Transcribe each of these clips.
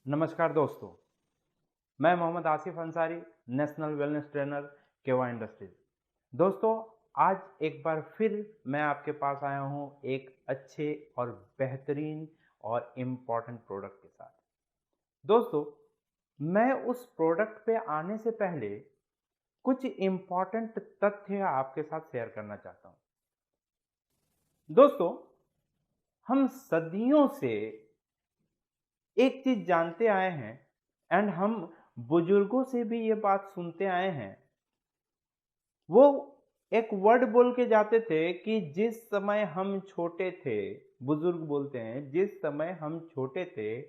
नमस्कार दोस्तों, मैं Mohammad Asif Ansari, national wellness trainer Keva industries. दोस्तों, आज एक बार फिर मैं आपके पास आया हूँ एक अच्छे और बेहतरीन और इम्पॉर्टेंट प्रोडक्ट के साथ। दोस्तों, मैं उस प्रोडक्ट पे आने से पहले कुछ इम्पॉर्टेंट तथ्य आपके साथ शेयर करना चाहता हूँ। दोस्तों, हम सदियों से एक चीज जानते आए हैं एंड हम बुजुर्गों से भी ये बात सुनते आए हैं। वो एक वर्ड बोल के जाते थे कि जिस समय हम छोटे थे, बुजुर्ग बोलते हैं, जिस समय हम छोटे थे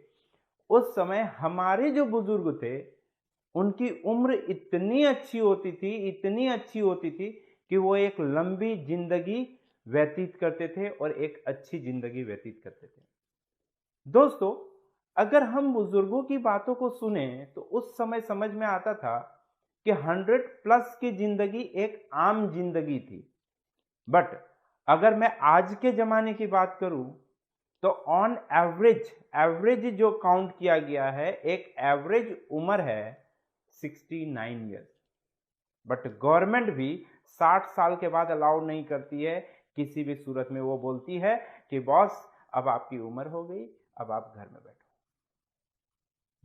उस समय हमारे जो बुजुर्ग थे उनकी उम्र इतनी अच्छी होती थी, इतनी अच्छी होती थी कि वो एक लंबी जिंदगी व्यतीत करते थे और एक अच्छी जिंदगी व्यतीत करते थे। दोस्तों, अगर हम बुजुर्गों की बातों को सुने तो उस समय समझ में आता था कि 100+ की जिंदगी एक आम जिंदगी थी। बट अगर मैं आज के जमाने की बात करूं तो ऑन एवरेज एवरेज जो काउंट किया गया है, एक एवरेज उम्र है 69 ईयर्स। बट गवर्नमेंट भी 60 साल के बाद अलाउ नहीं करती है। किसी भी सूरत में वो बोलती है कि बॉस, अब आपकी उम्र हो गई, अब आप घर में बैठो।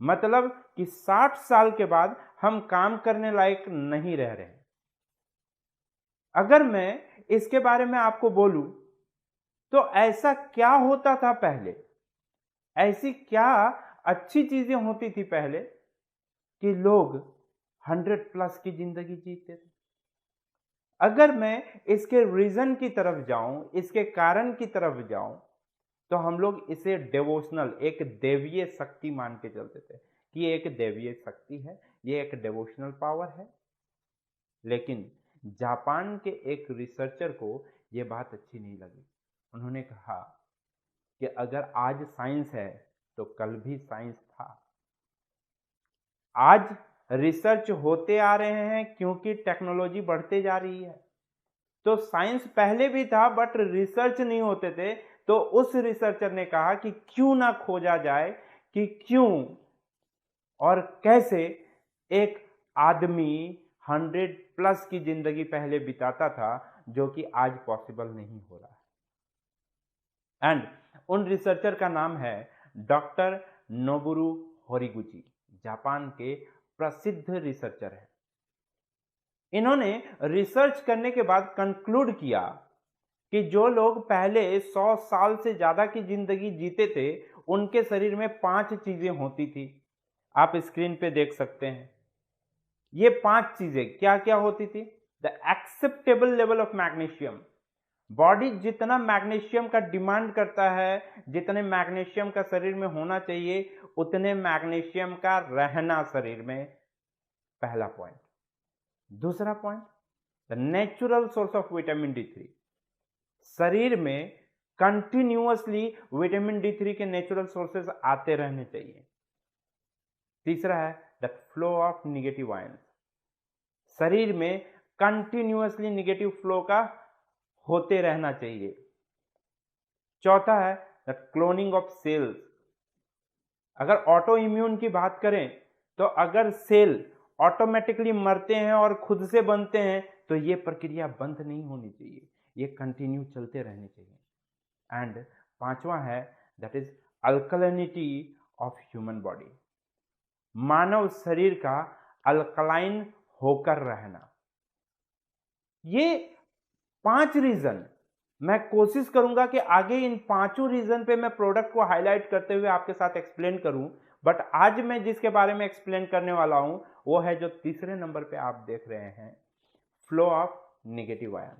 मतलब कि 60 साल के बाद हम काम करने लायक नहीं रह रहे। अगर मैं इसके बारे में आपको बोलूं तो ऐसा क्या होता था पहले, ऐसी क्या अच्छी चीजें होती थी पहले कि लोग 100+ की जिंदगी जीते थे। अगर मैं इसके रीजन की तरफ जाऊं, इसके कारण की तरफ जाऊं, तो हम लोग इसे डिवोशनल, एक देवीय शक्ति मान के चलते थे कि ये एक देवीय शक्ति है, ये एक डिवोशनल पावर है। लेकिन जापान के एक रिसर्चर को ये बात अच्छी नहीं लगी। उन्होंने कहा कि अगर आज साइंस है तो कल भी साइंस था। आज रिसर्च होते आ रहे हैं क्योंकि टेक्नोलॉजी बढ़ते जा रही है। तो साइंस पहले भी था बट रिसर्च नहीं होते थे। तो उस रिसर्चर ने कहा कि क्यों ना खोजा जाए कि क्यों और कैसे एक आदमी 100+ की जिंदगी पहले बिताता था, जो कि आज पॉसिबल नहीं हो रहा है। एंड उन रिसर्चर का नाम है डॉक्टर नोबुरू होरिगुची, जापान के प्रसिद्ध रिसर्चर है। इन्होंने रिसर्च करने के बाद कंक्लूड किया कि जो लोग पहले 100 साल से ज्यादा की जिंदगी जीते थे उनके शरीर में 5 चीजें होती थी। आप स्क्रीन पे देख सकते हैं। ये 5 चीजें क्या क्या होती थी? The acceptable level of magnesium. Body जितना मैग्नीशियम का डिमांड करता है, जितने मैग्नीशियम का शरीर में होना चाहिए, उतने मैग्नीशियम का रहना शरीर में, पहला पॉइंट। दूसरा point, the natural source of vitamin D3। शरीर में कंटिन्यूअसली विटामिन D3 के नेचुरल सोर्सेज आते रहने चाहिए। तीसरा है the flow of negative ions. शरीर में कंटिन्यूअसली निगेटिव फ्लो का होते रहना चाहिए। चौथा है द क्लोनिंग ऑफ सेल्स। अगर ऑटो इम्यून की बात करें तो अगर सेल ऑटोमेटिकली मरते हैं और खुद से बनते हैं तो ये प्रक्रिया बंद नहीं होनी चाहिए, ये कंटिन्यू चलते रहने चाहिए। एंड पांचवा है that is alkalinity of human body. मानव शरीर का अल्कलाइन होकर रहना। ये 5 रीजन मैं कोशिश करूंगा कि आगे इन 5 रीजन पे मैं प्रोडक्ट को हाईलाइट करते हुए आपके साथ एक्सप्लेन करूं। बट आज मैं जिसके बारे में एक्सप्लेन करने वाला हूं वो है जो तीसरे नंबर पे आप देख रहे हैं, फ्लो ऑफ नेगेटिव आयन।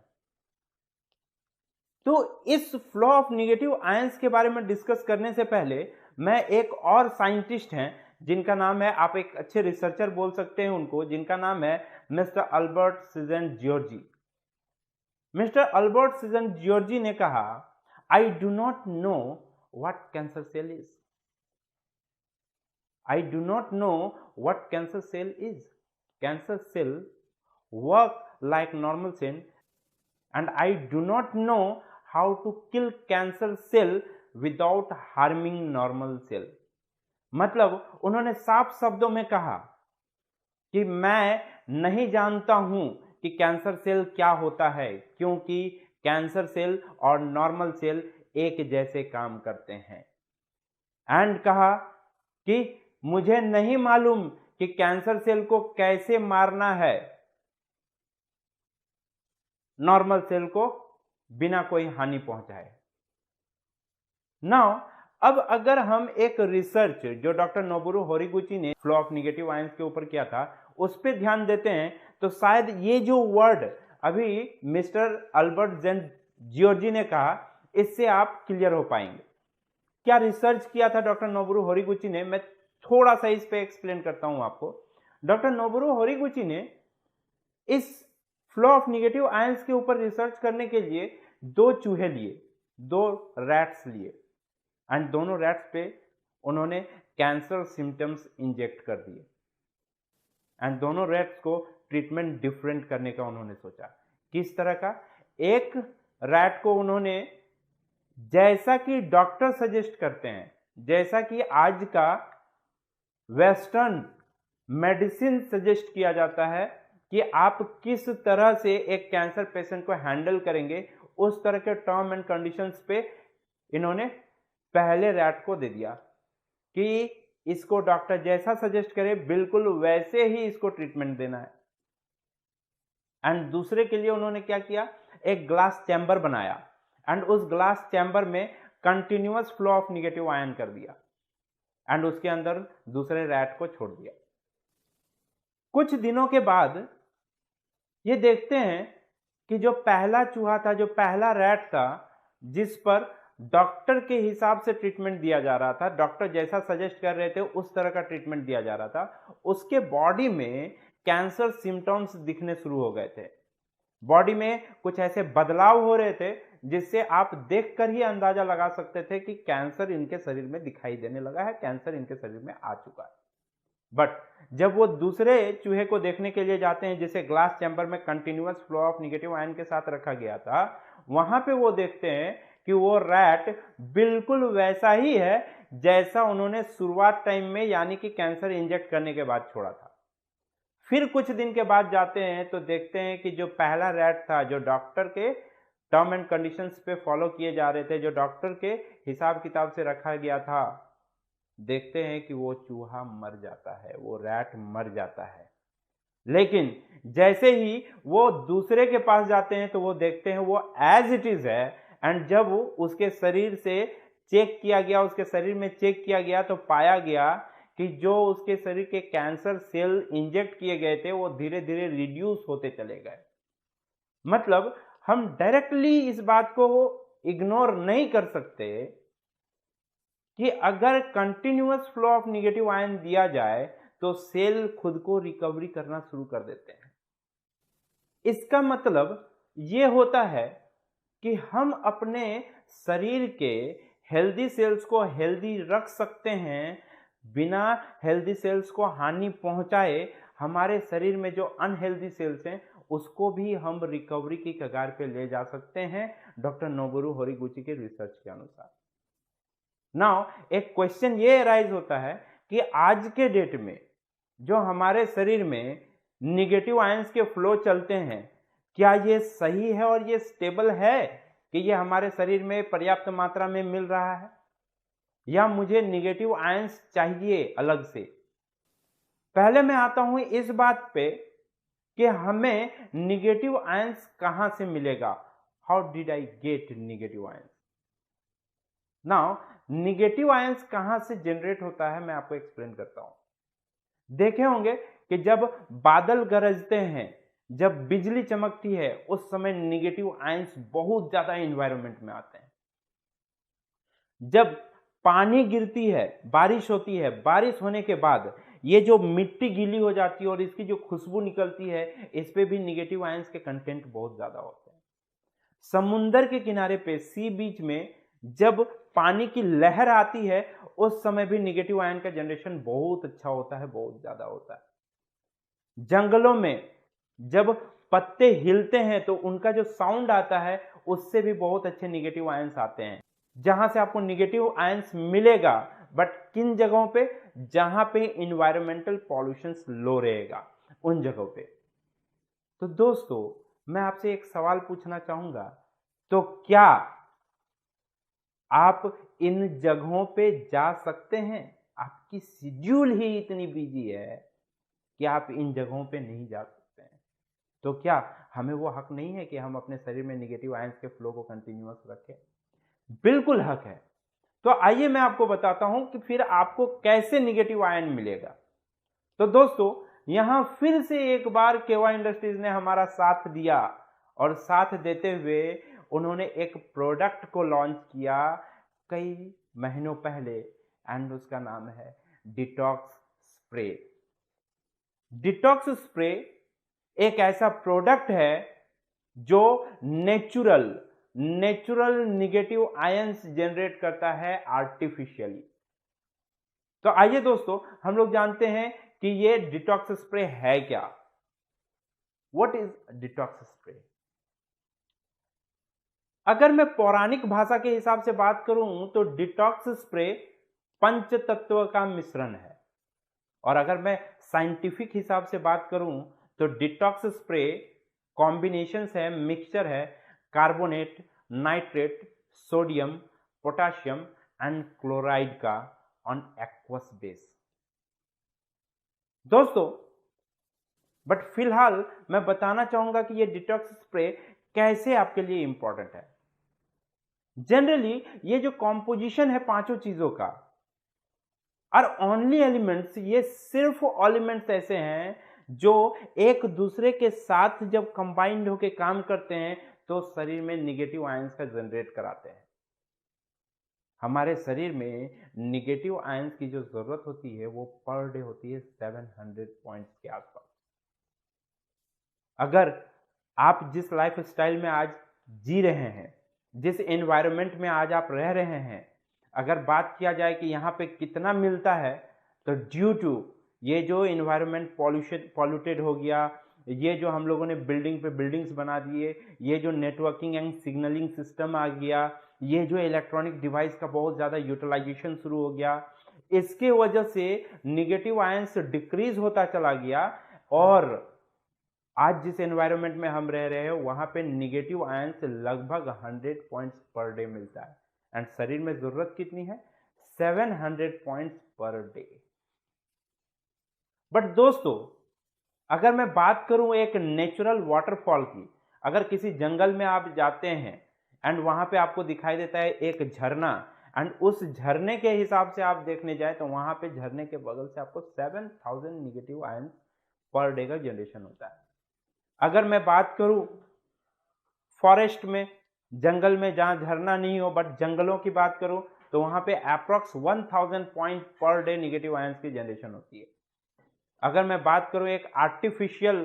तो इस फ्लो ऑफ नेगेटिव आयंस के बारे में डिस्कस करने से पहले मैं एक और साइंटिस्ट हैं जिनका नाम है, आप एक अच्छे रिसर्चर बोल सकते हैं उनको, जिनका नाम है mister Albert Szent Gyorgyi. Mister Albert Szent Gyorgyi ने कहा, I do not know what cancer cell is. I do not know what cancer cell is. Cancer cell work like normal cell and I do not know how to kill cancer cell without harming normal cell. मतलब उन्होंने साफ शब्दों में कहा कि मैं नहीं जानता हूं कि कैंसर सेल क्या होता है, क्योंकि कैंसर सेल और नॉर्मल सेल एक जैसे काम करते हैं। एंड कहा कि मुझे नहीं मालूम कि कैंसर सेल को कैसे मारना है नॉर्मल सेल को बिना कोई हानि पहुंचाए। नाउ अब अगर हम एक रिसर्च जो डॉक्टर नोबुरू होरिगुची ने फ्लो ऑफ नेगेटिव आयंस के ऊपर किया था उस पर ध्यान देते हैं तो शायद ये जो वर्ड अभी मिस्टर अल्बर्ट जेन जियोर्जी ने कहा इससे आप क्लियर हो पाएंगे। क्या रिसर्च किया था डॉक्टर नोबुरू होरिगुची ने, मैं थोड़ा सा इस पे एक्सप्लेन करता हूं आपको। डॉक्टर नोबुरू होरिगुची ने इस फ्लो ऑफ नेगेटिव आयंस के ऊपर रिसर्च करने के लिए 2 चूहे लिए, 2 रैट्स लिए एंड दोनों रैट्स पे उन्होंने कैंसर सिम्टम्स इंजेक्ट कर दिए एंड दोनों रैट्स को ट्रीटमेंट डिफरेंट करने का उन्होंने सोचा। किस तरह का? एक रैट को उन्होंने जैसा कि डॉक्टर सजेस्ट करते हैं, जैसा कि आज का वेस्टर्न मेडिसिन सजेस्ट किया जाता है कि आप किस तरह से एक कैंसर पेशेंट को हैंडल करेंगे, उस तरह के टर्म एंड कंडीशंस पे इन्होंने पहले रैट को दे दिया कि इसको डॉक्टर जैसा सजेस्ट करे बिल्कुल वैसे ही इसको ट्रीटमेंट देना है। एंड दूसरे के लिए उन्होंने क्या किया, एक ग्लास चैम्बर बनाया एंड उस ग्लास चैम्बर में continuous flow of negative ion कर दिया एंड उसके अंदर दूसरे रैट को छोड़ दिया। कुछ दिनों के बाद ये देखते हैं कि जो पहला चूहा था, जो पहला रैट था जिस पर डॉक्टर के हिसाब से ट्रीटमेंट दिया जा रहा था, डॉक्टर जैसा सजेस्ट कर रहे थे उस तरह का ट्रीटमेंट दिया जा रहा था, उसके बॉडी में कैंसर सिम्टम्स दिखने शुरू हो गए थे। बॉडी में कुछ ऐसे बदलाव हो रहे थे जिससे आप देखकर ही अंदाजा लगा सकते थे कि कैंसर इनके शरीर में दिखाई देने लगा है, कैंसर इनके शरीर में आ चुका है। बट जब वो दूसरे चूहे को देखने के लिए जाते हैं जिसे ग्लास चैम्बर में continuous flow of negative ion के साथ रखा गया था, वहां पे वो देखते हैं कि वो रैट बिल्कुल वैसा ही है जैसा उन्होंने शुरुआत टाइम में यानी कि कैंसर इंजेक्ट करने के बाद छोड़ा था। फिर कुछ दिन के बाद जाते हैं तो देखते हैं कि जो पहला रैट था, जो डॉक्टर के टर्म एंड कंडीशंस पे फॉलो किए जा रहे थे, जो डॉक्टर के हिसाब किताब से रखा गया था, देखते हैं कि वो चूहा मर जाता है, वो रैट मर जाता है। लेकिन जैसे ही वो दूसरे के पास जाते हैं तो वो देखते हैं वो एज इट इज है एंड जब उसके शरीर से चेक किया गया, उसके शरीर में चेक किया गया तो पाया गया कि जो उसके शरीर के कैंसर सेल इंजेक्ट किए गए थे वो धीरे धीरे रिड्यूस होते चले गए। मतलब हम डायरेक्टली इस बात को इग्नोर नहीं कर सकते कि अगर continuous flow of negative ion दिया जाए तो सेल खुद को रिकवरी करना शुरू कर देते हैं। इसका मतलब ये होता है कि हम अपने शरीर के हेल्दी सेल्स को हेल्दी रख सकते हैं बिना हेल्दी सेल्स को हानि पहुंचाए। हमारे शरीर में जो अनहेल्दी सेल्स हैं उसको भी हम रिकवरी की कगार पे ले जा सकते हैं डॉक्टर नोबुरू होरिगुची के रिसर्च के अनुसार। नाउ एक क्वेश्चन ये अराइज होता है कि आज के डेट में जो हमारे शरीर में निगेटिव आयंस के फ्लो चलते हैं, क्या ये सही है और ये स्टेबल है कि ये हमारे शरीर में पर्याप्त मात्रा में मिल रहा है, या मुझे निगेटिव आयंस चाहिए अलग से? पहले मैं आता हूं इस बात पे कि हमें निगेटिव आयंस कहां से मिलेगा। How did I get negative ions? Now negative ions कहां से जनरेट होता है मैं आपको एक्सप्लेन करता हूं। देखे होंगे कि जब बादल गरजते हैं, जब बिजली चमकती है, उस समय निगेटिव आयंस बहुत ज्यादा एनवायरनमेंट में आते हैं। जब पानी गिरती है, बारिश होती है, बारिश होने के बाद ये जो मिट्टी गीली हो जाती है और इसकी जो खुशबू निकलती है, इस पे भी निगेटिव आयंस के कंटेंट बहुत ज्यादा होते हैं। समुंदर के किनारे पे, सी बीच में जब पानी की लहर आती है, उस समय भी निगेटिव आयन का जनरेशन बहुत अच्छा होता है, बहुत ज्यादा होता है। जंगलों में जब पत्ते हिलते हैं तो उनका जो साउंड आता है उससे भी बहुत अच्छे निगेटिव आयंस आते हैं। जहां से आपको निगेटिव आयंस मिलेगा, बट किन जगहों पे? जहां पे इन्वायरमेंटल पॉल्यूशन लो रहेगा, उन जगहों पे। तो दोस्तों, मैं आपसे एक सवाल पूछना चाहूंगा, तो क्या आप इन जगहों पे जा सकते हैं? आपकी शेड्यूल ही इतनी बिजी है कि आप इन जगहों पे नहीं जा सकते हैं। तो क्या हमें वो हक नहीं है कि हम अपने शरीर में निगेटिव आयंस के फ्लो को कंटिन्यूअस रखें? बिल्कुल हक है। तो आइए मैं आपको बताता हूं कि फिर आपको कैसे निगेटिव आयन मिलेगा। तो दोस्तों, यहां फिर से एक बार केवा इंडस्ट्रीज ने हमारा साथ दिया, और साथ देते हुए उन्होंने एक प्रोडक्ट को लॉन्च किया कई महीनों पहले, एंड उसका नाम है डिटॉक्स स्प्रे। डिटॉक्स स्प्रे एक ऐसा प्रोडक्ट है जो नेचुरल निगेटिव आयंस जनरेट करता है आर्टिफिशियली। तो आइए दोस्तों, हम लोग जानते हैं कि ये डिटॉक्स स्प्रे है क्या। What is detox spray? अगर मैं पौराणिक भाषा के हिसाब से बात करूं तो डिटॉक्स स्प्रे पंच तत्व का मिश्रण है, और अगर मैं साइंटिफिक हिसाब से बात करूं तो डिटॉक्स स्प्रे कॉम्बिनेशन है, मिक्सचर है carbonate, nitrate, sodium, potassium and chloride का ऑन एक्वस बेस। दोस्तों, बट फिलहाल मैं बताना चाहूंगा कि ये डिटॉक्स स्प्रे कैसे आपके लिए इंपॉर्टेंट है। जनरली ये जो कॉम्पोजिशन है पांचों चीजों का, और ओनली एलिमेंट्स, ये सिर्फ एलिमेंट्स ऐसे हैं जो एक दूसरे के साथ जब कंबाइंड होकर काम करते हैं तो शरीर में निगेटिव आयंस का जनरेट कराते हैं। हमारे शरीर में निगेटिव आयंस की जो जरूरत होती है वो पर डे होती है 700 पॉइंट्स के आसपास। अगर आप जिस लाइफ स्टाइल में आज जी रहे हैं, जिस एनवायरनमेंट में आज आप रह रहे हैं, अगर बात किया जाए कि यहाँ पे कितना मिलता है, तो ड्यू टू ये जो इन्वायरमेंट पॉल्यूटेड हो गया, ये जो हम लोगों ने बिल्डिंग पे बिल्डिंग्स बना दिए, ये जो नेटवर्किंग एंड सिग्नलिंग सिस्टम आ गया, ये जो इलेक्ट्रॉनिक डिवाइस का बहुत ज़्यादा यूटिलाइजेशन शुरू हो गया, इसके वजह से निगेटिव आयंस डिक्रीज होता चला गया। और आज जिस एनवायरनमेंट में हम रह रहे हैं वहां पे निगेटिव आयंस लगभग 100 पॉइंट्स पर डे मिलता है, एंड शरीर में जरूरत कितनी है? 700 पॉइंट्स पर डे। बट दोस्तों, अगर मैं बात करूं एक नेचुरल वाटरफॉल की, अगर किसी जंगल में आप जाते हैं एंड वहां पे आपको दिखाई देता है एक झरना, एंड उस झरने के हिसाब से आप देखने जाए तो वहां पे झरने के बगल से आपको 7000 निगेटिव आयंस पर डे का जनरेशन होता है। अगर मैं बात करूं फॉरेस्ट में, जंगल में जहां झरना नहीं हो बट जंगलों की बात करूं, तो वहां पे approx 1000 point per day negative ions की जनरेशन होती है। अगर मैं बात करूं एक आर्टिफिशियल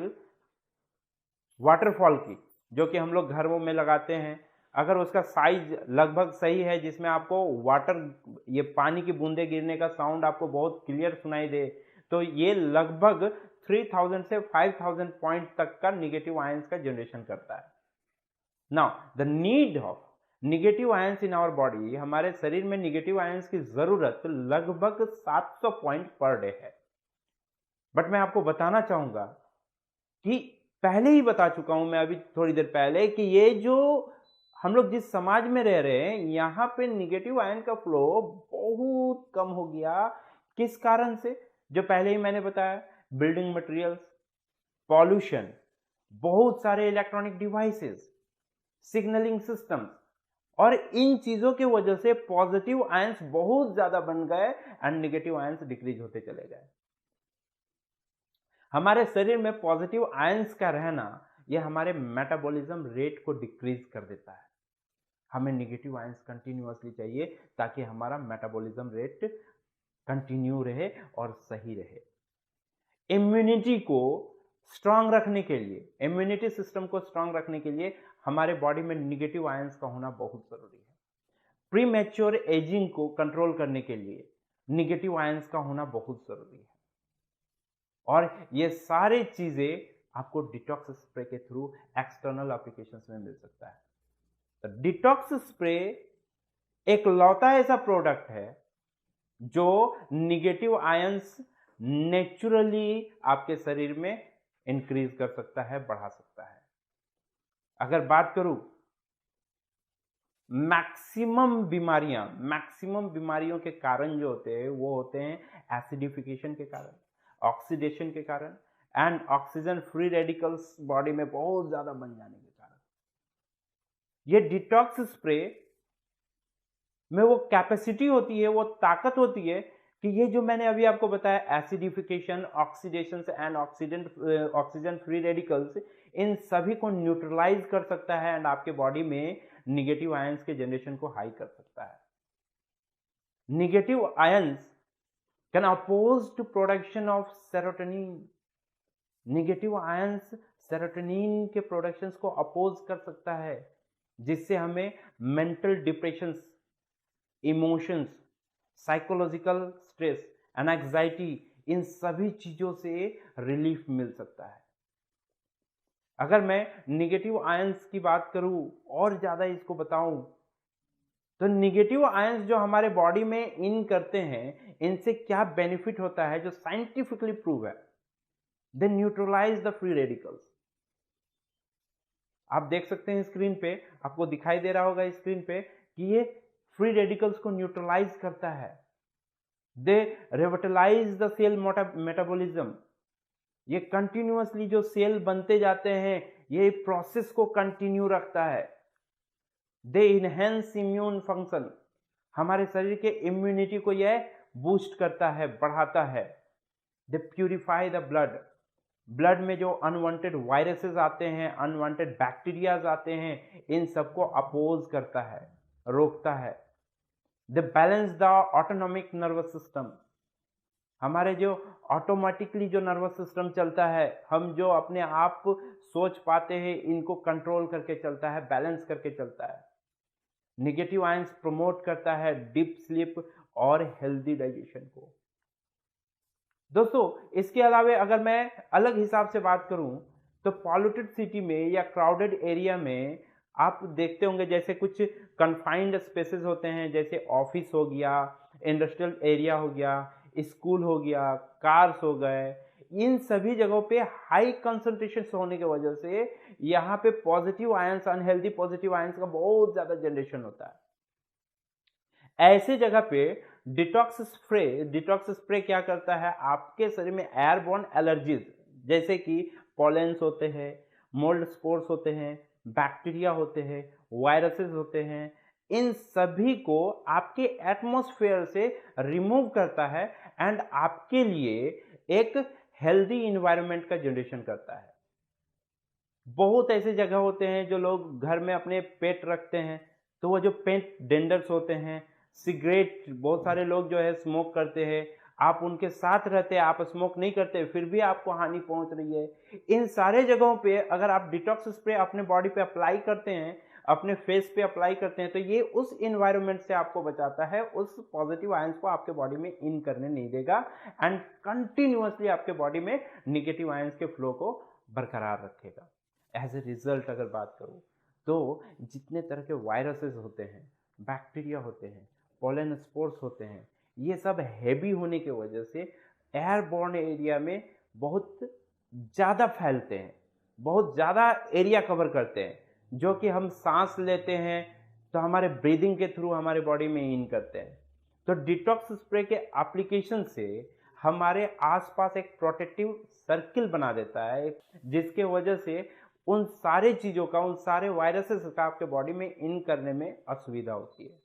वाटरफॉल की, जो कि हम लोग घरों में लगाते हैं, अगर उसका साइज लगभग सही है, जिसमें आपको वाटर, ये पानी की बूंदे गिरने का साउंड आपको बहुत क्लियर सुनाई दे, तो ये लगभग 3000 से 5000 पॉइंट तक का निगेटिव आयंस का जनरेशन करता है। Now the need of negative ions in our body, हमारे शरीर में निगेटिव आयंस की जरूरत लगभग 700 पॉइंट पर डे है। बट मैं आपको बताना चाहूंगा कि पहले ही बता चुका हूं मैं अभी थोड़ी देर पहले कि ये जो हम लोग जिस समाज में रह रहे हैं, यहां पे निगेटिव आयन का फ्लो बहुत कम हो गया। किस कारण से? जो पहले ही मैंने बताया, बिल्डिंग मटेरियल्स, पॉल्यूशन, बहुत सारे इलेक्ट्रॉनिक डिवाइसेस, सिग्नलिंग सिस्टम्स, और इन चीजों की वजह से पॉजिटिव आयंस बहुत ज्यादा बन गए एंड निगेटिव आयंस डिक्रीज होते चले गए। हमारे शरीर में पॉजिटिव आयंस का रहना यह हमारे मेटाबॉलिज्म रेट को डिक्रीज कर देता है। हमें निगेटिव आयंस कंटिन्यूअसली चाहिए ताकि हमारा मेटाबॉलिज्म रेट कंटिन्यू रहे और सही रहे। इम्यूनिटी को स्ट्रांग रखने के लिए, इम्यूनिटी सिस्टम को स्ट्रांग रखने के लिए हमारे बॉडी में निगेटिव आयंस का होना बहुत जरूरी है। प्रीमैच्योर एजिंग को कंट्रोल करने के लिए निगेटिव आयंस का होना बहुत जरूरी है। और ये सारी चीजें आपको डिटॉक्स स्प्रे के थ्रू एक्सटर्नल एप्लीकेशंस में मिल सकता है। तो डिटॉक्स स्प्रे एक लौता ऐसा प्रोडक्ट है जो निगेटिव आयंस नेचुरली आपके शरीर में इंक्रीज कर सकता है, बढ़ा सकता है। अगर बात करूं मैक्सिमम बीमारियों के कारण जो होते हैं वो होते हैं एसिडिफिकेशन के कारण, ऑक्सीडेशन के कारण and oxygen free radicals body में बहुत ज्यादा बन जाने के कारण। ये डिटॉक्स स्प्रे में वो कैपेसिटी होती है, वो ताकत होती है कि ये जो मैंने अभी आपको बताया acidification, oxidation and oxygen free radicals, इन सभी को न्यूट्रलाइज कर सकता है एंड आपके बॉडी में निगेटिव आयंस के जनरेशन को हाई कर सकता है। Negative ions can oppose to production of serotonin. Negative ions serotonin के प्रोडक्शन को अपोज कर सकता है, जिससे हमें mental depression, emotions, psychological stress and anxiety, इन सभी चीजों से रिलीफ मिल सकता है। अगर मैं निगेटिव आयंस की बात करूं और ज्यादा इसको बताऊं तो निगेटिव आयंस जो हमारे बॉडी में इन करते हैं, इनसे क्या बेनिफिट होता है जो साइंटिफिकली प्रूव है। दे न्यूट्रलाइज द फ्री रेडिकल्स। आप देख सकते हैं स्क्रीन पे, आपको दिखाई दे रहा होगा स्क्रीन पे कि ये फ्री रेडिकल्स को न्यूट्रलाइज करता है। दे रिविटलाइज द सेल मेटाबॉलिज्म। ये कंटिन्यूअसली जो सेल बनते जाते हैं, ये प्रोसेस को कंटिन्यू रखता है। दे इनहेंस इम्यून फंक्शन। हमारे शरीर के इम्यूनिटी को यह बूस्ट करता है, बढ़ाता है। दे प्यूरिफाई द ब्लड। ब्लड में जो अनवांटेड वायरसेस आते हैं, अनवांटेड बैक्टीरियाज आते हैं, इन सबको अपोज करता है, रोकता है। They balance the autonomic nervous system. हमारे जो ऑटोमेटिकली जो नर्वस सिस्टम चलता है, हम जो अपने आप सोच पाते हैं, इनको कंट्रोल करके चलता है, बैलेंस करके चलता है। निगेटिव आयंस प्रमोट करता है डीप स्लीप और हेल्दी डाइजेशन को। दोस्तों, इसके अलावा अगर मैं अलग हिसाब से बात करूं तो पॉल्यूटेड सिटी में या क्राउडेड एरिया में आप देखते होंगे जैसे कुछ कन्फाइंड स्पेसेस होते हैं, जैसे ऑफिस हो गया, इंडस्ट्रियल एरिया हो गया, स्कूल हो गया, कार्स हो गए। इन सभी जगहों पे हाई कंसंट्रेशन होने की वजह से यहाँ पे positive ions, unhealthy positive ions का बहुत ज्यादा जनरेशन होता है। ऐसे जगह पे डिटॉक्स स्प्रे क्या करता है, आपके शरीर में एयरबोर्न एलर्जीज जैसे कि पॉलेंस होते हैं, मोल्ड स्पोर्स होते हैं, बैक्टीरिया होते हैं, वायरसेस होते हैं, इन सभी को आपके एटमॉस्फेयर से रिमूव करता है एंड आपके लिए एक हेल्दी इन्वायरमेंट का जनरेशन करता है। बहुत ऐसे जगह होते हैं जो लोग घर में अपने पेट रखते हैं, तो वो जो पेट डेंडर्स होते हैं, सिगरेट, बहुत सारे लोग जो है स्मोक करते हैं, आप उनके साथ रहते हैं, आप स्मोक नहीं करते, फिर भी आपको हानि पहुंच रही है। इन सारे जगहों पे अगर आप डिटॉक्स स्प्रे अपने बॉडी पे अप्लाई करते हैं, अपने फेस पे अप्लाई करते हैं, तो ये उस इन्वायरमेंट से आपको बचाता है, उस पॉजिटिव आयंस को आपके बॉडी में इन करने नहीं देगा एंड कंटिन्यूअसली आपके बॉडी में निगेटिव आयंस के फ्लो को बरकरार रखेगा। एज ए रिजल्ट अगर बात करूं तो जितने तरह के वायरसेस होते हैं, बैक्टीरिया होते हैं, पोलन स्पोर्स होते हैं, ये सब हैवी होने की वजह से एयरबोर्न एरिया में बहुत ज़्यादा फैलते हैं, बहुत ज़्यादा एरिया कवर करते हैं, जो कि हम सांस लेते हैं तो हमारे ब्रीदिंग के थ्रू हमारे बॉडी में इन करते हैं। तो डिटॉक्स स्प्रे के एप्लीकेशन से हमारे आसपास एक प्रोटेक्टिव सर्किल बना देता है, जिसके वजह से उन सारे चीज़ों का, उन सारे वायरसेस का आपके बॉडी में इन करने में असुविधा होती है।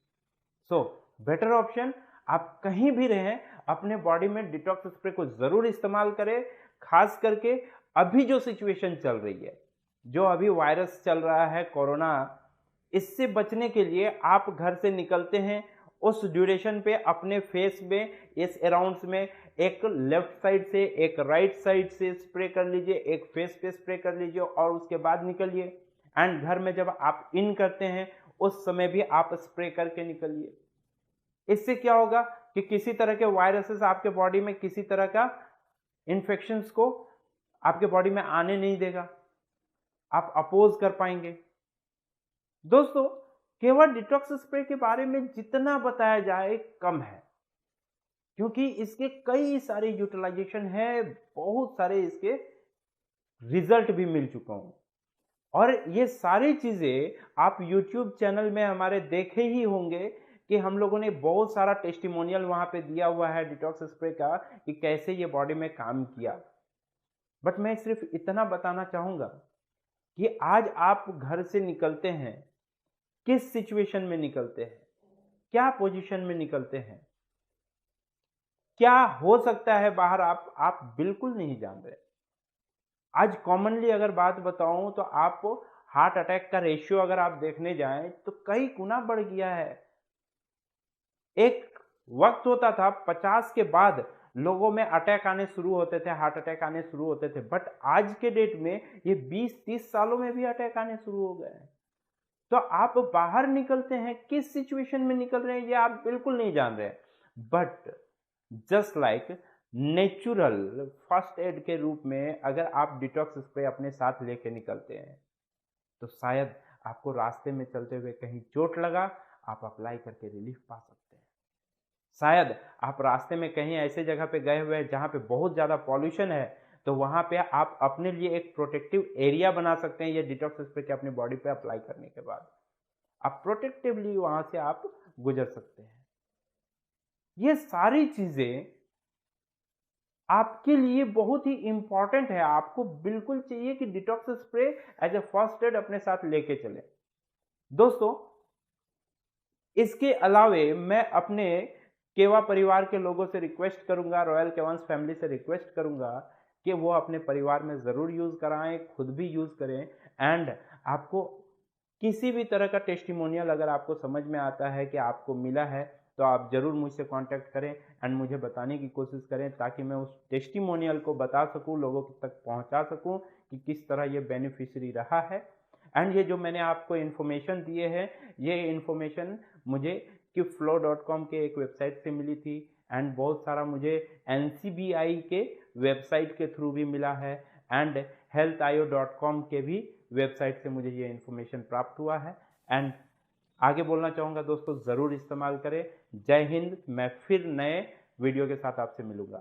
सो बेटर ऑप्शन, आप कहीं भी रहें, अपने बॉडी में डिटॉक्स स्प्रे को जरूर इस्तेमाल करें। खास करके अभी जो सिचुएशन चल रही है, जो अभी वायरस चल रहा है कोरोना, इससे बचने के लिए आप घर से निकलते हैं, उस ड्यूरेशन पे अपने फेस में, इस अराउंड्स में एक लेफ्ट साइड से एक राइट साइड से स्प्रे कर लीजिए, एक फेस पे स्प्रे कर लीजिए और उसके बाद निकलिए। एंड घर में जब आप इन करते हैं उस समय भी आप स्प्रे करके निकलिए। इससे क्या होगा कि किसी तरह के वायरसेस आपके बॉडी में, किसी तरह का इन्फेक्शंस को आपके बॉडी में आने नहीं देगा, आप अपोज कर पाएंगे। दोस्तों, केवल डिटॉक्स स्प्रे के बारे में जितना बताया जाए कम है। क्योंकि इसके कई सारे यूटिलाइजेशन है, बहुत सारे इसके रिजल्ट भी मिल चुका हूं। और ये सारी चीजें आप YouTube चैनल में हमारे देखे ही होंगे कि हम लोगों ने बहुत सारा टेस्टिमोनियल वहां पे दिया हुआ है डिटॉक्स स्प्रे का कि कैसे ये बॉडी में काम किया। बट मैं सिर्फ इतना बताना चाहूंगा कि आज आप घर से निकलते हैं, किस सिचुएशन में निकलते हैं, क्या पोजीशन में निकलते हैं, क्या हो सकता है बाहर, आप बिल्कुल नहीं जान रहे। आज कॉमनली अगर बात बताऊं तो आप हार्ट अटैक का रेशियो अगर आप देखने जाएं तो कई गुना बढ़ गया है। एक वक्त होता था 50 के बाद लोगों में अटैक आने शुरू होते थे, हार्ट अटैक आने शुरू होते थे, बट आज के डेट में ये 20-30 सालों में भी अटैक आने शुरू हो गए हैं। तो आप बाहर निकलते हैं, किस सिचुएशन में निकल रहे हैं ये आप बिल्कुल नहीं जान रहे। But just like natural first aid के रूप में अगर आप डिटॉक्स स्प्रे अपने साथ लेके निकलते हैं तो शायद आपको रास्ते में चलते हुए कहीं चोट लगा, आप अप्लाई करके रिलीफ पा सकते हैं। शायद आप रास्ते में कहीं ऐसे जगह पे गए हुए हैं जहां पे बहुत ज्यादा पॉल्यूशन है, तो वहां पे आप अपने लिए एक प्रोटेक्टिव एरिया बना सकते हैं। ये डिटॉक्स स्प्रे के अपनी बॉडी पे अप्लाई करने के बाद आप प्रोटेक्टिवली वहां से आप गुजर सकते हैं। ये सारी चीजें आपके लिए बहुत ही इंपॉर्टेंट है। आपको बिल्कुल चाहिए कि detox spray as a first aid अपने साथ लेके चले। दोस्तों, इसके अलावे मैं अपने केवा परिवार के लोगों से रिक्वेस्ट करूंगा, रॉयल केवांस फैमिली से रिक्वेस्ट करूंगा कि वो अपने परिवार में जरूर यूज कराएं, खुद भी यूज करें। एंड आपको किसी भी तरह का टेस्टिमोनियल अगर आपको समझ में आता है कि आपको मिला है तो आप जरूर मुझसे कांटेक्ट करें एंड मुझे बताने की कोशिश करें, ताकि मैं उस टेस्टिमोनियल को बता सकूं, लोगों तक पहुंचा सकूं कि किस तरह ये बेनिफिशियरी रहा है। एंड ये जो मैंने आपको इन्फॉर्मेशन दिए हैं, ये इन्फॉर्मेशन मुझे kiflow.com के एक वेबसाइट से मिली थी एंड बहुत सारा मुझे NCBI के वेबसाइट के थ्रू भी मिला है एंड healthio.com के भी वेबसाइट से मुझे ये इन्फॉर्मेशन प्राप्त हुआ है। एंड आगे बोलना चाहूँगा दोस्तों, ज़रूर इस्तेमाल करें। जय हिंद। मैं फिर नए वीडियो के साथ आपसे मिलूंगा।